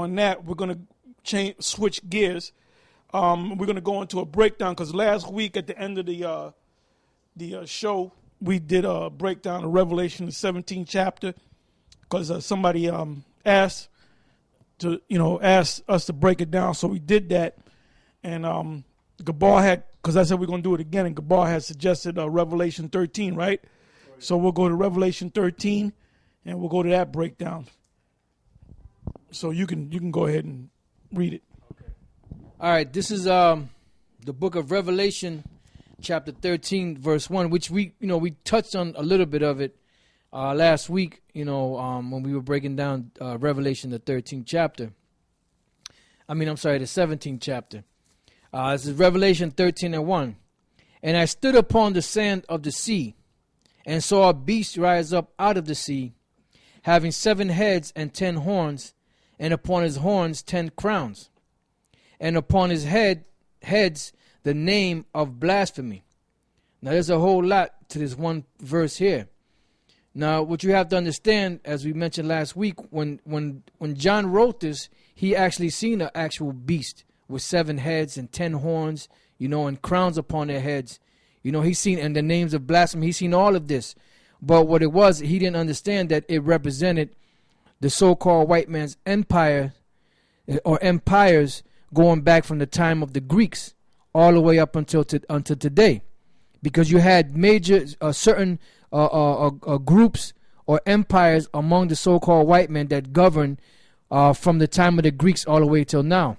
on that, we're going to switch gears. We're going to go into a breakdown because last week at the end of the show, we did a breakdown of Revelation, the 17th chapter, because somebody asked us to break it down, so we did that. And Gabar had, because I said we're going to do it again, and Gabar had suggested Revelation 13, right? So we'll go to Revelation 13, and we'll go to that breakdown. So you can go ahead and read it. Okay. All right, this is the book of Revelation, chapter 13, verse 1, which we touched on a little bit of it last week, when we were breaking down Revelation, the 13th chapter. The 17th chapter. This is Revelation 13 and 1. And I stood upon the sand of the sea, and saw a beast rise up out of the sea, having 7 heads and 10 horns, and upon his horns 10 crowns, and upon his heads the name of blasphemy. Now there's a whole lot to this one verse here. Now what you have to understand, as we mentioned last week, when John wrote this, he actually seen an actual beast with 7 heads and 10 horns, and crowns upon their heads. He's seen, and the names of blasphemy, he's seen all of this. But what it was, he didn't understand that it represented the so-called white man's empire, or empires, going back from the time of the Greeks all the way up until today. Because you had major, certain groups or empires among the so-called white men that governed from the time of the Greeks all the way till now.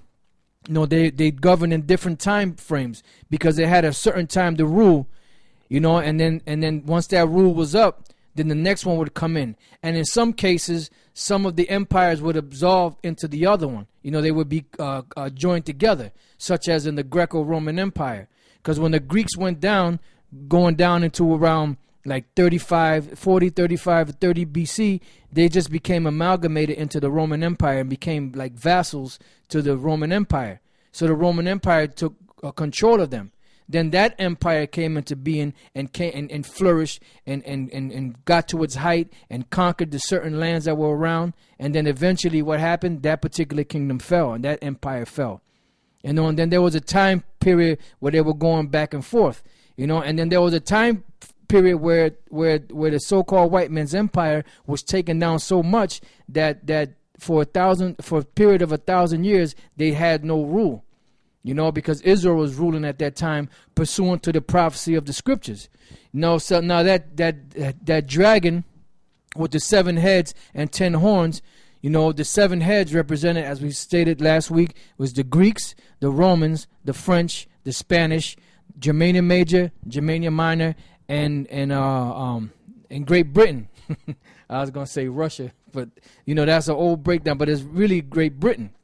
They govern in different time frames because they had a certain time to rule, and then once that rule was up, then the next one would come in. And in some cases, some of the empires would absorb into the other one. They would be joined together, such as in the Greco-Roman Empire. Because when the Greeks went down, going down into around like 30 BC, they just became amalgamated into the Roman Empire and became like vassals to the Roman Empire. So the Roman Empire took control of them. Then that empire came into being and flourished and got to its height and conquered the certain lands that were around. And then eventually what happened? That particular kingdom fell and that empire fell. And then there was a time period where they were going back and forth. And then there was a time period where the so-called white man's empire was taken down so much that for a period of 1,000 years they had no rule, because Israel was ruling at that time pursuant to the prophecy of the scriptures. So now that dragon with the 7 heads and 10 horns, the 7 heads represented, as we stated last week, was the Greeks, the Romans, the French, the Spanish, Germania Major, Germania Minor, and Great Britain. I was going to say Russia, but, that's an old breakdown, but it's really Great Britain,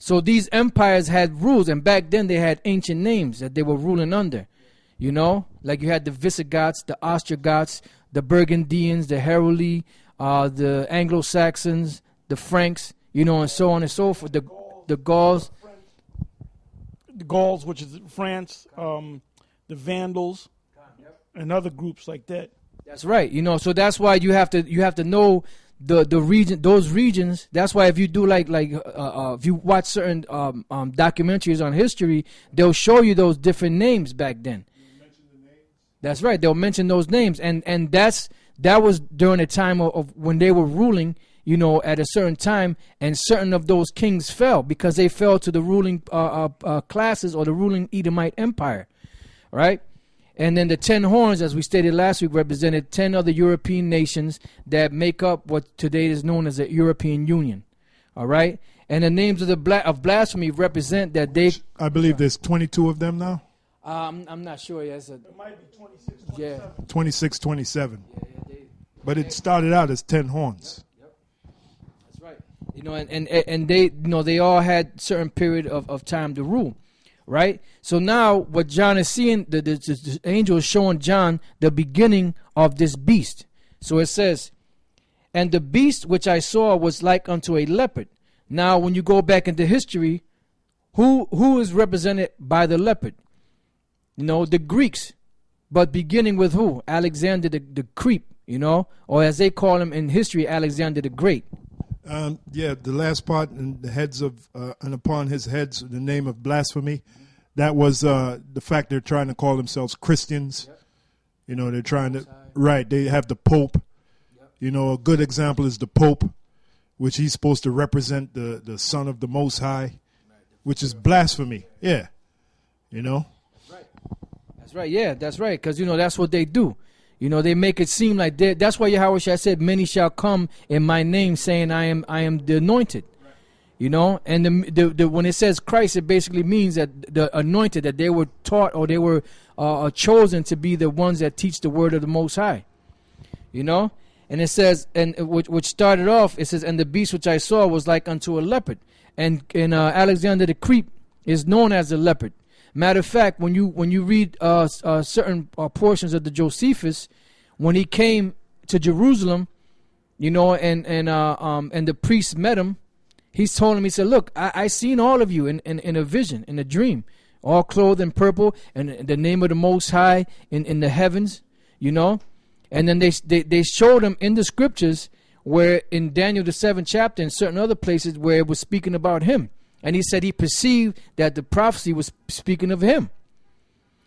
So these empires had rules, and back then they had ancient names that they were ruling under, Like you had the Visigoths, the Ostrogoths, the Burgundians, the Heruli, the Anglo-Saxons, the Franks, and so on and so forth, the Gauls. The Gauls, which is France, the Vandals, and other groups like that. That's right. So that's why you have to know the region, those regions. That's why if you do if you watch certain documentaries on history, they'll show you those different names back then. You mention the names? That's right. They'll mention those names, and that was during the time of when they were ruling. At a certain time, and certain of those kings fell because they fell to the ruling classes or the ruling Edomite empire, right? And then the 10 horns, as we stated last week, represented 10 other European nations that make up what today is known as the European Union, all right? And the names of blasphemy represent that they... I believe there's 22 of them now. I'm not sure. Yes, it might be 26, 27. Yeah. 26, 27. Yeah, but it started out as 10 horns. And they they all had certain period of time to rule, right? So now what John is seeing, the angel is showing John the beginning of this beast. So it says, and the beast which I saw was like unto a leopard. Now when you go back into history, who is represented by the leopard? The Greeks, but beginning with who? Alexander the Creep, or as they call him in history, Alexander the Great. Yeah, the last part, and the heads of, and upon his heads, the name of blasphemy. That was the fact they're trying to call themselves Christians. Yep. You know, they're trying to, right, they have the Pope. Yep. You know, a good example is the Pope, which he's supposed to represent the Son of the Most High, which is blasphemy. Yeah. You know? That's right. Yeah, that's right. Because, you know, that's what they do. You know, they make it seem like that's why Yahweh Shai said, many shall come in my name saying I am the anointed. Right. You know, and the when it says Christ, it basically means that the anointed, that they were taught or they were chosen to be the ones that teach the word of the Most High. You know, and it says, and which started off, it says, and the beast which I saw was like unto a leopard. And Alexander the Creep is known as a leopard. Matter of fact, when you read certain portions of the Josephus, when he came to Jerusalem, you know, and the priest met him, he told him, he said, look, I seen all of you in a vision, in a dream, all clothed in purple, and the name of the Most High in the heavens, you know. And then they showed him in the scriptures where in Daniel the 7th chapter and certain other places where it was speaking about him. And he said he perceived that the prophecy was speaking of him.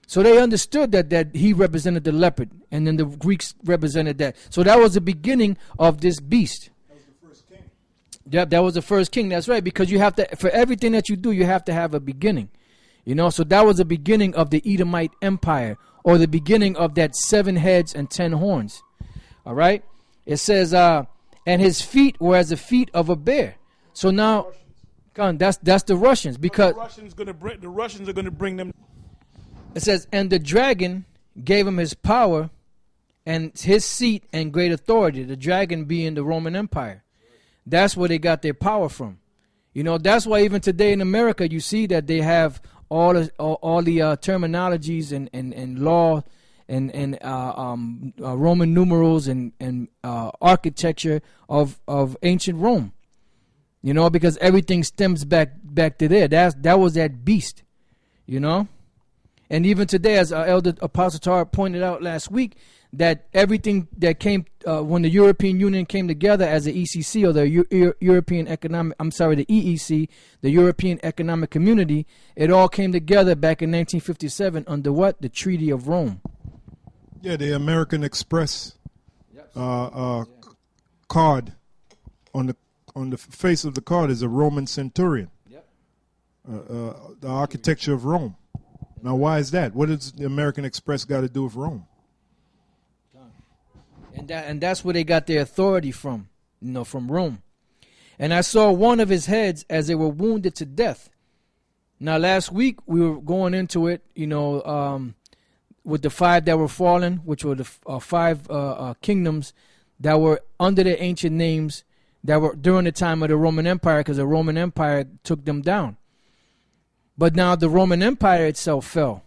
So they understood that he represented the leopard, and then the Greeks represented that. So that was the beginning of this beast. That was the first king. Yep, that was the first king. That's right, because you have to, for everything that you do, you have to have a beginning. You know, so that was the beginning of the Edomite Empire, or the beginning of that 7 heads and 10 horns. All right? It says, and his feet were as the feet of a bear. So now, that's the Russians, because the Russians are going to bring them. It says, and the dragon gave him his power and his seat and great authority. The dragon being the Roman Empire. That's where they got their power from. You know, that's why even today in America you see that they have all the terminologies and law and Roman numerals and architecture of ancient Rome. You know, because everything stems back to there. That was that beast, you know. And even today, as our elder Apostle Tar pointed out last week, that everything that came when the European Union came together as the ECC, or the European Economic, the EEC, the European Economic Community, it all came together back in 1957 under what? The Treaty of Rome. Yeah, the American Express card on the face of the card is a Roman centurion. Yep. The architecture of Rome. Now, why is that? What does the American Express got to do with Rome? And that's where they got their authority from, you know, from Rome. And I saw one of his heads as they were wounded to death. Now, last week we were going into it, you know, with the 5 that were fallen, which were the 5 kingdoms that were under their ancient names that were during the time of the Roman Empire, because the Roman Empire took them down. But now the Roman Empire itself fell,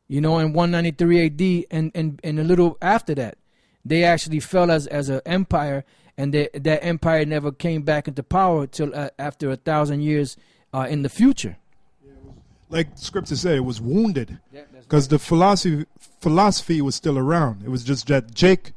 you know, in 193 AD and a little after that. They actually fell as an empire, and that empire never came back into power until after 1,000 years in the future. Like Scripture said, it was wounded, because the philosophy was still around. It was just that Jake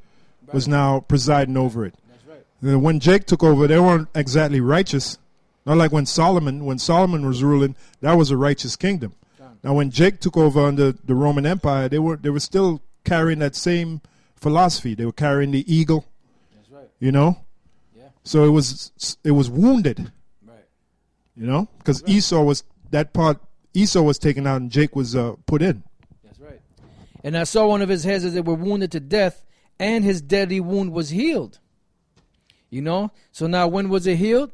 was now presiding over it. That's right. When Jake took over, they weren't exactly righteous. Not like when Solomon was ruling, that was a righteous kingdom. Now, when Jake took over under the Roman Empire, they were still carrying that same philosophy. They were carrying the eagle. That's right. You know? Yeah. So it was wounded. Right. You know? Because right. Esau was taken out and Jake was put in. That's right. And I saw one of his heads as they were wounded to death, and his deadly wound was healed. You know? So now when was it healed?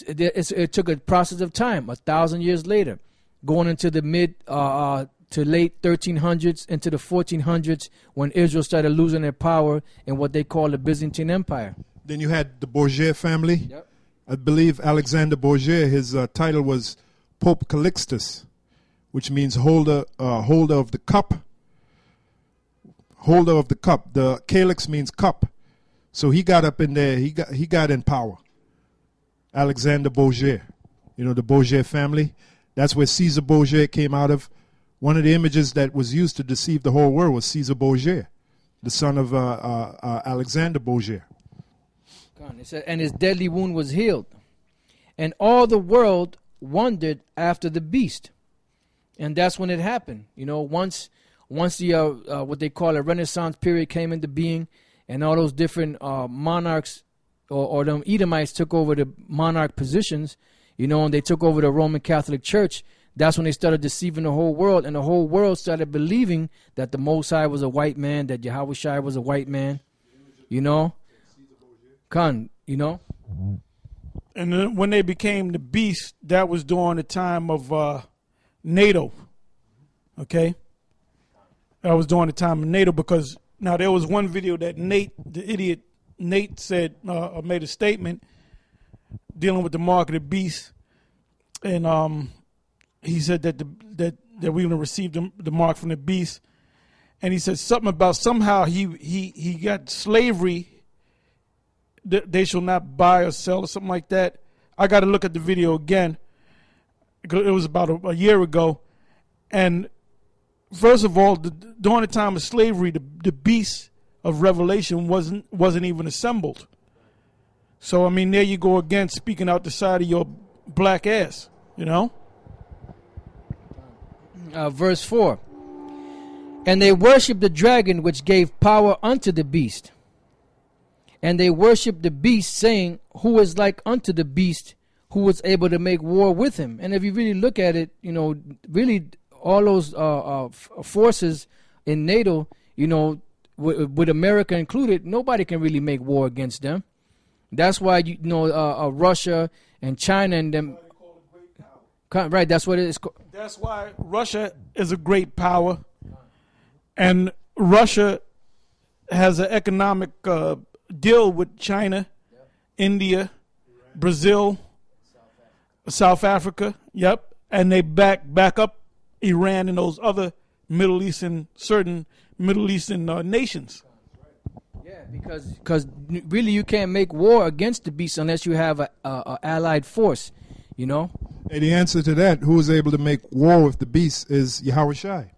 It took a process of time, 1,000 years later, going into the mid to late 1300s, into the 1400s, when Israel started losing their power in what they call the Byzantine Empire. Then you had the Borgia family. Yep. I believe Alexander Borgia, his title was Pope Calixtus, which means holder of the cup. Holder of the cup. The calyx means cup. So he got up in there. He got in power. Alexander Borgia, you know, the Borgia family. That's where Caesar Borgia came out of. One of the images that was used to deceive the whole world was Caesar Borgia, the son of Alexander Borgia. It said, and his deadly wound was healed. And all the world wondered after the beast. And that's when it happened. You know, once the what they call a Renaissance period came into being, and all those different monarchs or them Edomites took over the monarch positions, you know, and they took over the Roman Catholic Church. That's when they started deceiving the whole world, and the whole world started believing that the Most High was a white man, that Yahweh Shai was a white man, you know. You know. And then when they became the beast, that was during the time of NATO. Okay? That was during the time of NATO, because now there was one video that Nate, the idiot Nate, said, made a statement dealing with the mark of the beast. And he said that that we're going to receive the mark from the beast. And he said something about somehow he got slavery. They shall not buy or sell or something like that. I got to look at the video again. It was about a year ago. And first of all, during the time of slavery, the beast of Revelation wasn't even assembled. So, I mean, there you go again, speaking out the side of your black ass, you know? Verse 4. And they worshiped the dragon which gave power unto the beast. And they worshiped the beast, saying, who is like unto the beast, who was able to make war with him? And if you really look at it, you know, really all those forces in NATO, you know, with America included, nobody can really make war against them. That's why, you know, Russia and China and them. Right, that's what it is. That's why Russia is a great power. And Russia has an economic deal with China, India, Brazil, South Africa. Yep. And they back up Iran and those other certain Middle Eastern nations. Yeah, because really you can't make war against the beast unless you have a allied force, you know. And the answer to that, who is able to make war with the beast, is Yahweh Shai.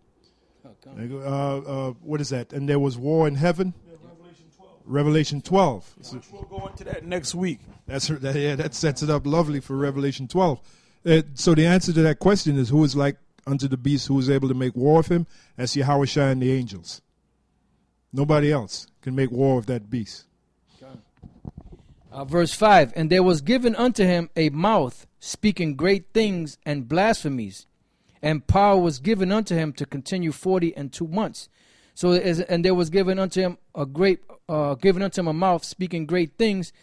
What is that? And there was war in heaven. Yeah, Revelation 12. Revelation 12. Which we'll go into that next week. That sets it up lovely for Revelation 12. So the answer to that question is, who is like unto the beast, who is able to make war with him? That's Yahweh Shai and the angels. Nobody else can make war with that beast. Verse 5. And there was given unto him a mouth, speaking great things and blasphemies. And power was given unto him to continue 42 months. So, and there was given unto him a mouth speaking great things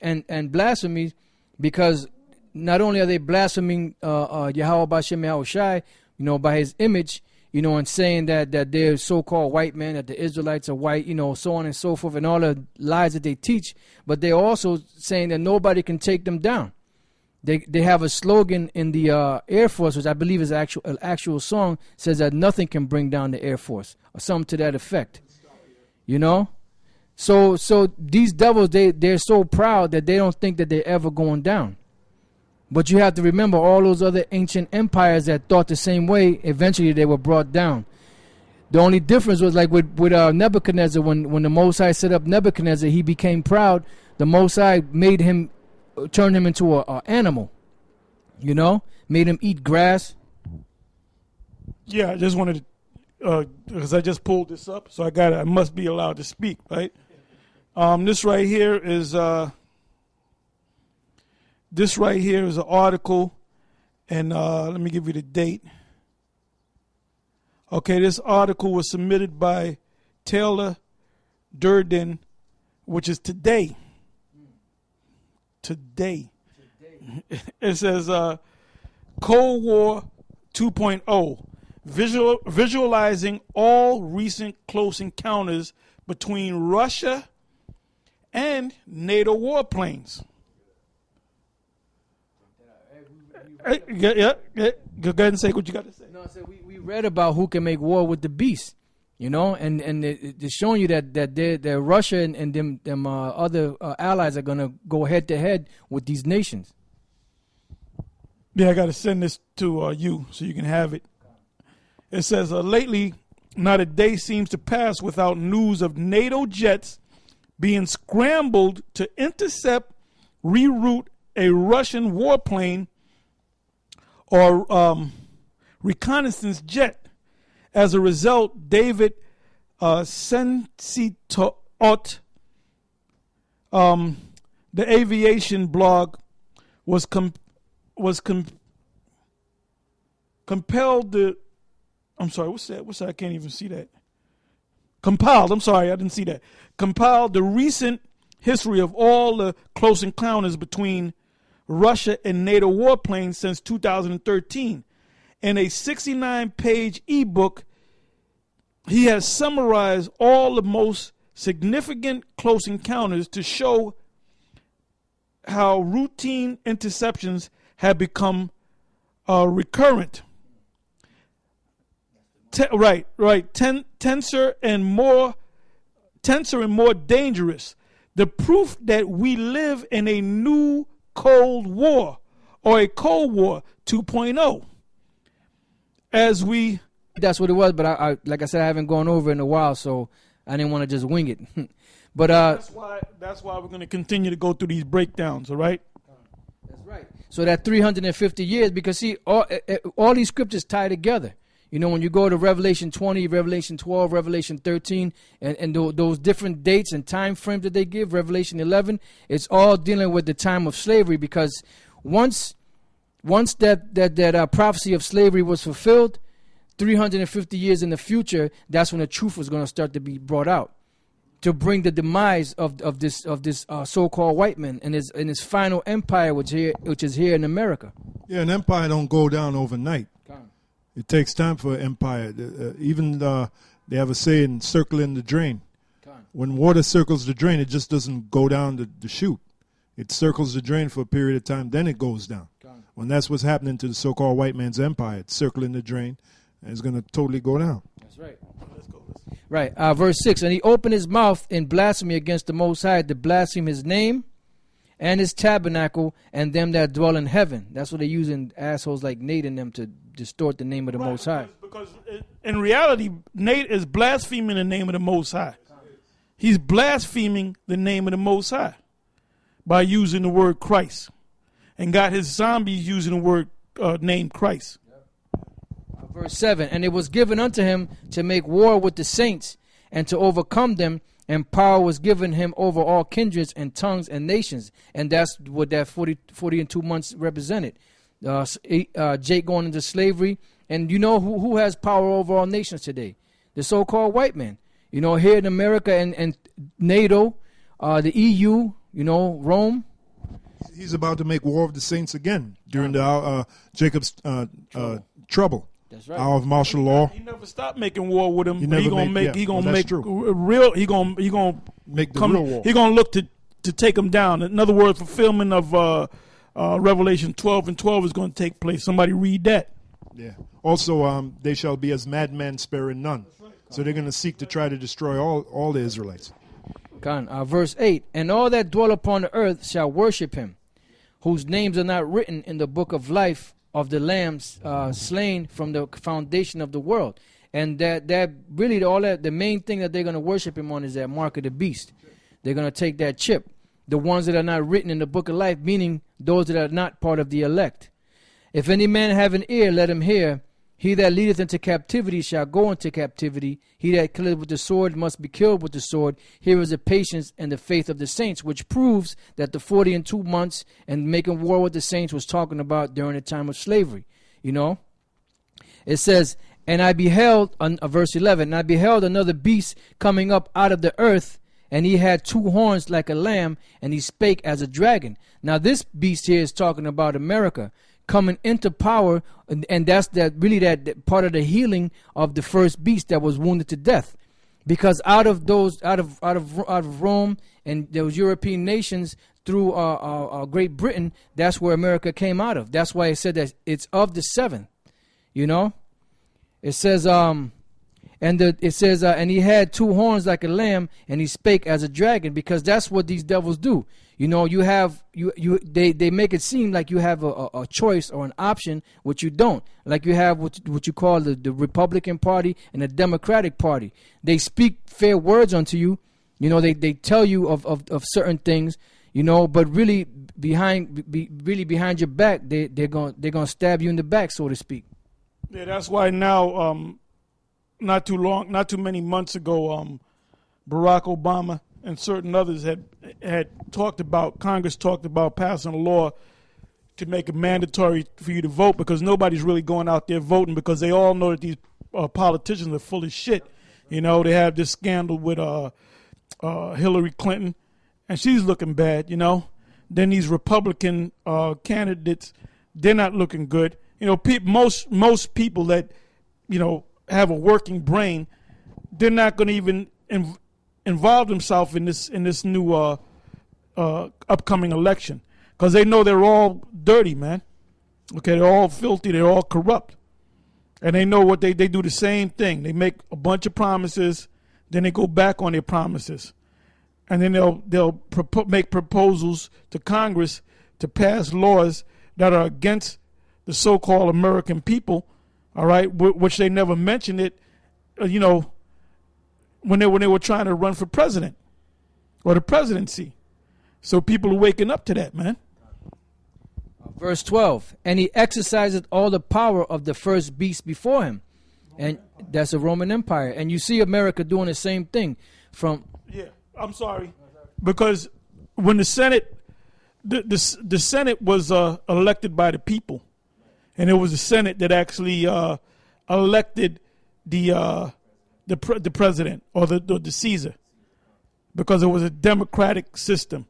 and blasphemies, because not only are they blaspheming Yahweh Bashem Yahweh Shai, you know, by his image, you know, and saying that they're so-called white men, that the Israelites are white, you know, so on and so forth, and all the lies that they teach. But they're also saying that nobody can take them down. They have a slogan in the Air Force, which I believe is an actual song, says that nothing can bring down the Air Force, or something to that effect. You know? So these devils, they're so proud that they don't think that they're ever going down. But you have to remember, all those other ancient empires that thought the same way, eventually they were brought down. The only difference was like with Nebuchadnezzar, when the Most High set up Nebuchadnezzar, he became proud. The Most High turned him into an animal, you know, made him eat grass. Yeah, I just wanted to, because I just pulled this up, so I must be allowed to speak, right? This right here is an article, and let me give you the date. Okay, this article was submitted by Taylor Durden, which is today. It says Cold War 2.0, visualizing all recent close encounters between Russia and NATO warplanes. Yeah. Go ahead and say what you got to say. No, I said we read about who can make war with the beast. You know, and it's showing you that Russia and them other allies are going to go head to head with these nations. Yeah, I got to send this to you so you can have it. It says, lately, not a day seems to pass without news of NATO jets being scrambled to intercept, reroute a Russian warplane or reconnaissance jet. As a result, David Sensitot, the aviation blog, was compelled to. I'm sorry, what's that? What's that? I can't even see that. Compiled. I'm sorry, I didn't see that. Compiled the recent history of all the close encounters between Russia and NATO warplanes since 2013. In a 69-page ebook, he has summarized all the most significant close encounters to show how routine interceptions have become recurrent. Tenser and more dangerous. The proof that we live in a new Cold War, or a Cold War 2.0. That's what it was, but I like I said, I haven't gone over it in a while, so I didn't want to just wing it. But that's why we're going to continue to go through these breakdowns. All right. That's right. So that 350 years, because see, all these scriptures tie together. You know, when you go to Revelation 20, Revelation 12, Revelation 13, and those different dates and time frames that they give, Revelation 11, it's all dealing with the time of slavery, because once that prophecy of slavery was fulfilled, 350 years in the future, that's when the truth was going to start to be brought out, to bring the demise of this so-called white man and his final empire, which is here in America. Yeah, an empire don't go down overnight. It takes time for an empire. They have a saying, circling the drain. When water circles the drain, it just doesn't go down the chute. It circles the drain for a period of time, then it goes down. When that's what's happening to the so-called white man's empire, it's circling the drain, and it's going to totally go down. That's right. Let's go. Right. Verse 6, and he opened his mouth in blasphemy against the Most High, to blaspheme his name and his tabernacle and them that dwell in heaven. That's what they're using assholes like Nate and them to distort the name of the Most High. Because in reality, Nate is blaspheming the name of the Most High. He's blaspheming the name of the Most High by using the word Christ, and got his zombies using the word name Christ. Verse 7, and it was given unto him to make war with the saints and to overcome them, and power was given him over all kindreds and tongues and nations. And that's what that 40 and 2 months represented. Jake going into slavery. And you know who has power over all nations today? The so-called white man. You know, here in America and NATO, the EU, you know, Rome. He's about to make war with the saints again during the Jacob's trouble. That's right. Hour of martial law. He never stopped making war with him. He gonna make the real war. He gonna look to take him down. In other words, fulfillment of Revelation 12 and 12 is going to take place. Somebody read that. Yeah. Also, they shall be as madmen sparing none. So they're going to seek to try to destroy all the Israelites. Verse 8, and all that dwell upon the earth shall worship him, whose names are not written in the book of life of the lambs slain from the foundation of the world. And that really the main thing that they're going to worship him on is that mark of the beast. They're going to take that chip. The ones that are not written in the book of life, meaning those that are not part of the elect. If any man have an ear, let him hear. He that leadeth into captivity shall go into captivity. He that killeth with the sword must be killed with the sword. Here is the patience and the faith of the saints, which proves that the 40 and 2 months and making war with the saints was talking about during the time of slavery. You know, it says, and I beheld, verse 11, and I beheld another beast coming up out of the earth, and he had 2 horns like a lamb, and he spake as a dragon. Now this beast here is talking about America coming into power, and that's that part of the healing of the first beast that was wounded to death, because out of Rome and those European nations through Great Britain, that's where America came out of. That's why it said that it's of the 7th. You know, it says and he had 2 horns like a lamb, and he spake as a dragon, because that's what these devils do. You know, they make it seem like you have a choice or an option, which you don't. Like you have what you call the Republican Party and the Democratic Party. They speak fair words unto you, You know, they tell you of certain things, you know, but really behind your back, they're gonna stab you in the back, so to speak. Yeah, that's why now, not too many months ago, Barack Obama and certain others had talked about, Congress talked about passing a law to make it mandatory for you to vote, because nobody's really going out there voting, because they all know that these politicians are full of shit. You know, they have this scandal with Hillary Clinton, and she's looking bad, you know. Then these Republican candidates, they're not looking good. You know, most people that, you know, have a working brain, they're not going to even involve themselves in this new upcoming election, because they know they're all dirty, man. Okay, they're all filthy, they're all corrupt, and they know what they do the same thing. They make a bunch of promises, then they go back on their promises, and then they'll make proposals to Congress to pass laws that are against the so-called American people. All right, which they never mentioned it, you know, when they were trying to run for president or the presidency. So people are waking up to that, man. Verse 12, and he exercises all the power of the first beast before him. And that's the Roman Empire. And you see America doing the same thing Yeah, I'm sorry. Because when the Senate, the Senate was elected by the people. And it was the Senate that actually elected the president, or the Caesar, because it was a democratic system,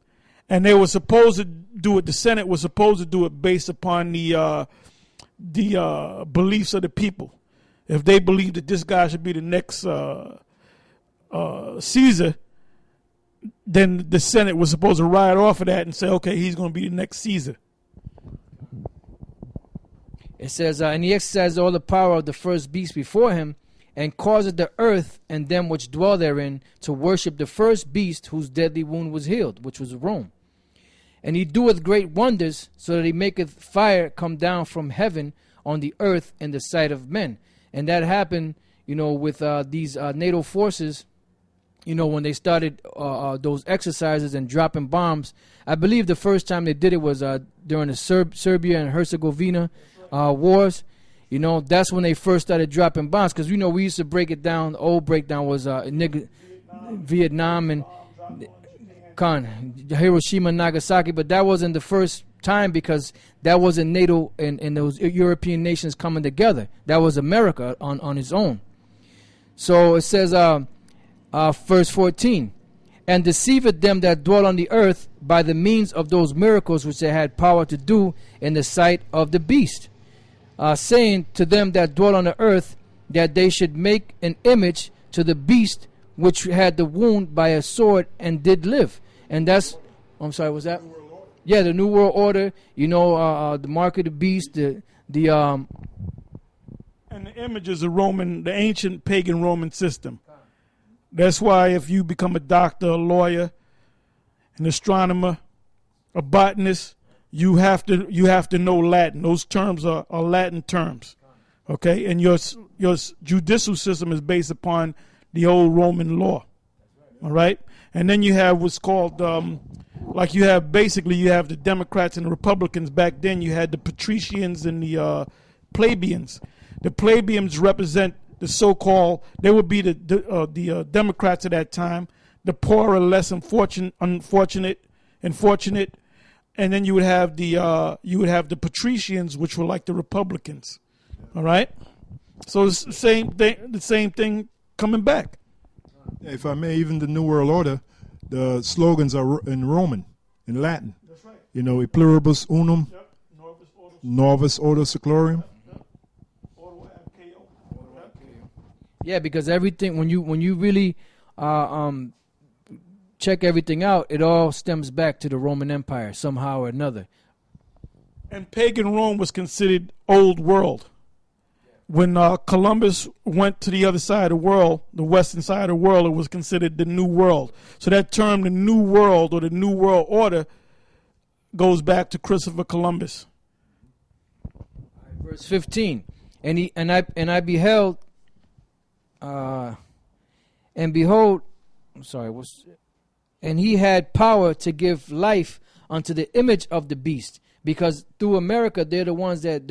and they were supposed to do it. The Senate was supposed to do it based upon the beliefs of the people. If they believed that this guy should be the next Caesar, then the Senate was supposed to ride off of that and say, okay, he's going to be the next Caesar. It says, and he exercised all the power of the first beast before him, and caused the earth and them which dwell therein to worship the first beast whose deadly wound was healed, which was Rome. And he doeth great wonders, so that he maketh fire come down from heaven on the earth in the sight of men. And that happened, you know, with these NATO forces, you know, when they started those exercises and dropping bombs. I believe the first time they did it was during the Serbia and Herzegovina wars. You know, that's when they first started dropping bombs, because, you know, we used to break it down. The old breakdown was Vietnam and Hiroshima and Nagasaki, but that wasn't the first time, because that wasn't NATO and those European nations coming together. That was America on its own. So it says, verse 14, and deceiveth them that dwell on the earth by the means of those miracles which they had power to do in the sight of the beast. Saying to them that dwell on the earth, that they should make an image to the beast which had the wound by a sword and did live. And that's, I'm sorry, was that? Yeah, the New World Order. You know, the mark of the beast. And the image is the ancient pagan Roman system. That's why if you become a doctor, a lawyer, an astronomer, a botanist, you have to know Latin. Those terms are Latin terms, okay? And your judicial system is based upon the old Roman law, all right? And then you have what's called, you have the Democrats and the Republicans. Back then you had the patricians and the plebeians. The plebeians represent the so-called, they would be the Democrats at that time, the poorer, less unfortunate. And then you would have the patricians, which were like the Republicans. All right, so it's the same thing coming back. If I may, even the New World Order, the slogans are in Roman, in Latin. That's right. You know, e pluribus unum, Yep. Novus Ordo Seclorum. Yeah, because everything, when you really check everything out, it all stems back to the Roman Empire somehow or another. And pagan Rome was considered old world. When Columbus went to the other side of the world, the western side of the world, it was considered the New World. So that term, the New World or the New World Order, goes back to Christopher Columbus. Verse 15, and I beheld, and behold, and he had power to give life unto the image of the beast, because through America they're the ones that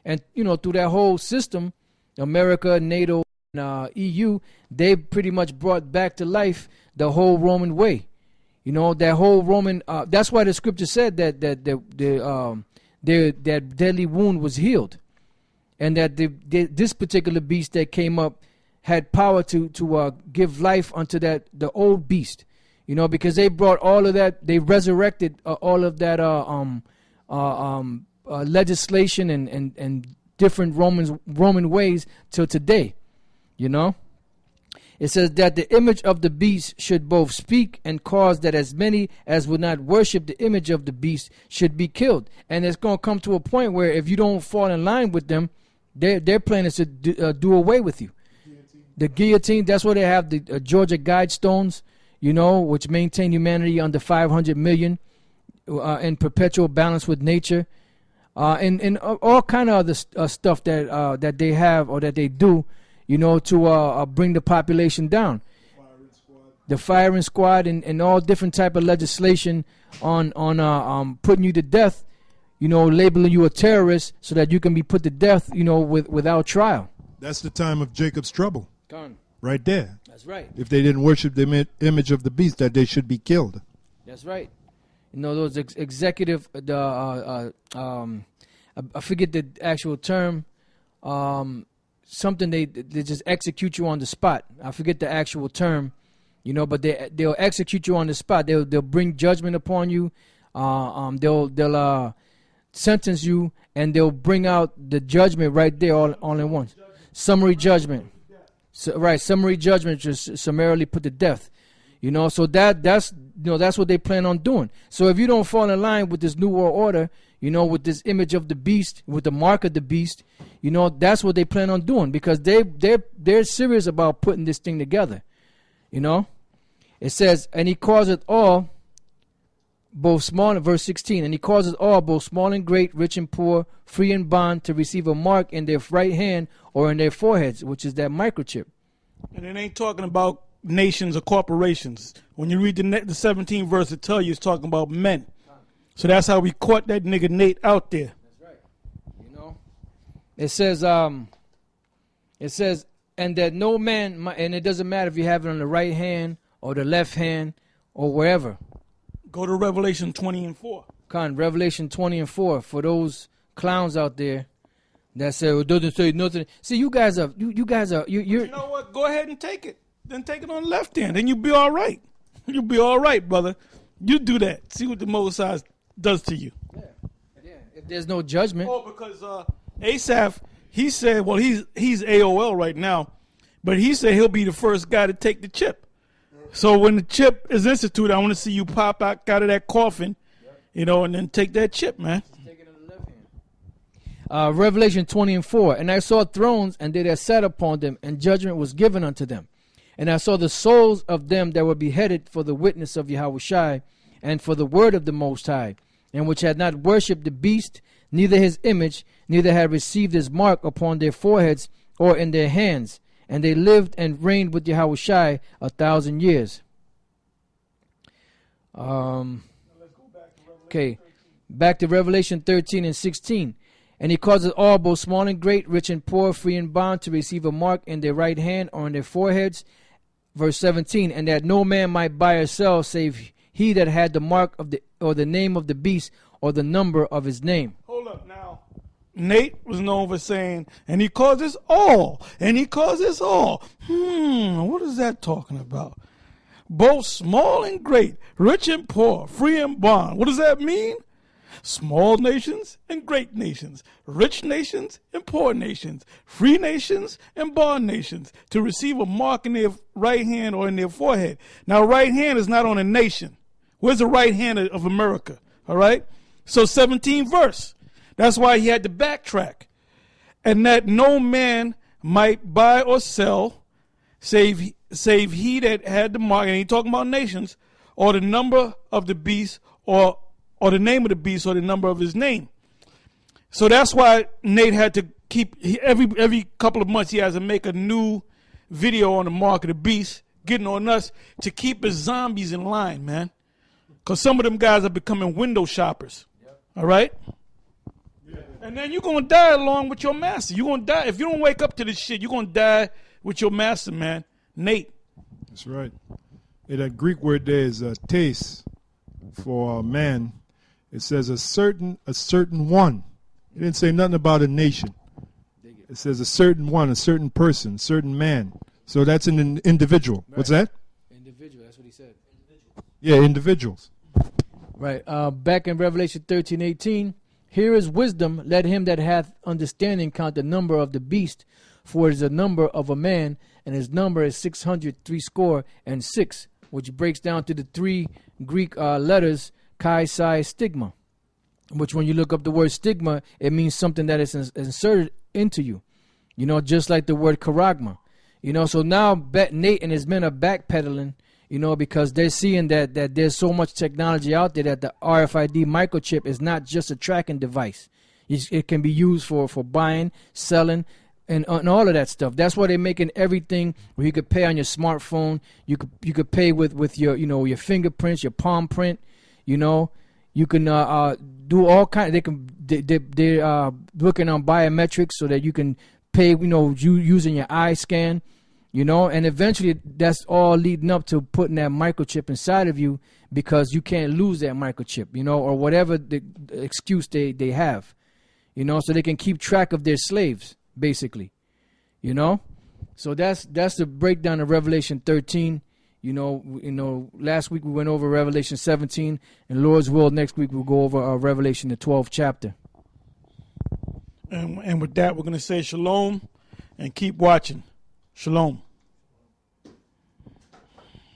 and through that whole system, America, NATO, and EU, they pretty much brought back to life the whole Roman way. That whole Roman. That's why the scripture said that that deadly wound was healed, and that this particular beast that came up had power to give life unto the old beast. Because they brought all of that, they resurrected all of that legislation and different Roman ways till today. It says that the image of the beast should both speak and cause that as many as would not worship the image of the beast should be killed. And it's going to come to a point where if you don't fall in line with them, their plan is to do away with you. The guillotine, that's where they have the Georgia Guidestones, which maintain humanity under 500 million in perpetual balance with nature, and all kind of other stuff that they have or that they do, to bring the population down. The firing squad and all different type of legislation on putting you to death, labeling you a terrorist so that you can be put to death, without trial. That's the time of Jacob's trouble. Gone. Right there. That's right. If they didn't worship the image of the beast, that they should be killed. That's right. Those executive, I forget the actual term, something they just execute you on the spot. I forget the actual term, but they'll execute you on the spot. They'll bring judgment upon you. They'll sentence you, and they'll bring out the judgment right there all in once. Summary judgment. Summary judgment, just summarily put to death. So that's what they plan on doing. So if you don't fall in line with this new world order, with this image of the beast, with the mark of the beast, that's what they plan on doing, because they're serious about putting this thing together. It says, and he causeth all, both small, in verse 16, and he causes all, both small and great, rich and poor, free and bond, to receive a mark in their right hand or in their foreheads, which is that microchip. And it ain't talking about nations or corporations. When you read the 17th verse, it tells you it's talking about men. So that's how we caught that nigga Nate out there. That's right. It says, and that no man, and it doesn't matter if you have it on the right hand or the left hand or wherever. Go to Revelation 20 and 4. Revelation 20 and 4, for those clowns out there that say it doesn't say nothing. See, you guys are. You know what? Go ahead and take it. Then take it on the left hand. Then you'll be all right. You'll be all right, brother. You do that. See what the Most High does to you. Yeah. If there's no judgment. Oh, because Asaph, he said, well, he's AOL right now, but he said he'll be the first guy to take the chip. So when the chip is instituted, I want to see you pop out of that coffin, and then take that chip, man. Take it on the left hand. Revelation 20 and 4. And I saw thrones, and they that sat upon them, and judgment was given unto them. And I saw the souls of them that were beheaded for the witness of Yahushua, and for the word of the Most High, and which had not worshipped the beast, neither his image, neither had received his mark upon their foreheads or in their hands. And they lived and reigned with Yahushua 1,000 years. Okay, back to Revelation 13 and 16. And he causes all, both small and great, rich and poor, free and bond, to receive a mark in their right hand or in their foreheads. Verse 17, and that no man might buy or sell save he that had the mark of the name of the beast or the number of his name. Hold up now. Nate was known for saying, and he causes all, and he causes all. What is that talking about? Both small and great, rich and poor, free and bond. What does that mean? Small nations and great nations, rich nations and poor nations, free nations and bond nations, to receive a mark in their right hand or in their forehead. Now, right hand is not on a nation. Where's the right hand of America? All right? So 17th verse. That's why he had to backtrack. And that no man might buy or sell, save he that had the mark, and he talking about nations, or the number of the beast, or the name of the beast, or the number of his name. So that's why Nate had to keep, every couple of months he has to make a new video on the mark of the beast, getting on us to keep his zombies in line, man. Because some of them guys are becoming window shoppers. All right? And then you're going to die along with your master. You're going to die. If you don't wake up to this shit, you're going to die with your master, man. Nate. That's right. That Greek word there is taste for man. It says a certain one. It didn't say nothing about a nation. It says a certain one, a certain person, a certain man. So that's an individual. Right. What's that? Individual. That's what he said. Yeah, individuals. Right. Back in Revelation 13:18, here is wisdom. Let him that hath understanding count the number of the beast, for it is the number of a man, and his number is 666, which breaks down to the three Greek letters chi, psi, stigma. Which, when you look up the word stigma, it means something that is inserted into you. You know, just like the word charagma. You know, so now Nate and his men are backpedaling, you know, because they're seeing that there's so much technology out there that the RFID microchip is not just a tracking device. It can be used for buying, selling, and all of that stuff. That's why they're making everything where you could pay on your smartphone. You could pay with your, you know, your fingerprints, your palm print. You know, you can do all kinds. They're looking on biometrics so that you can pay, you know, using your eye scan. You know, and eventually that's all leading up to putting that microchip inside of you, because you can't lose that microchip, you know, or whatever the excuse they have, you know, so they can keep track of their slaves, basically, you know. So that's the breakdown of Revelation 13. You know, last week we went over Revelation 17, and Lord's will, next week we'll go over Revelation, the 12th chapter. And with that, we're going to say shalom and keep watching. Shalom.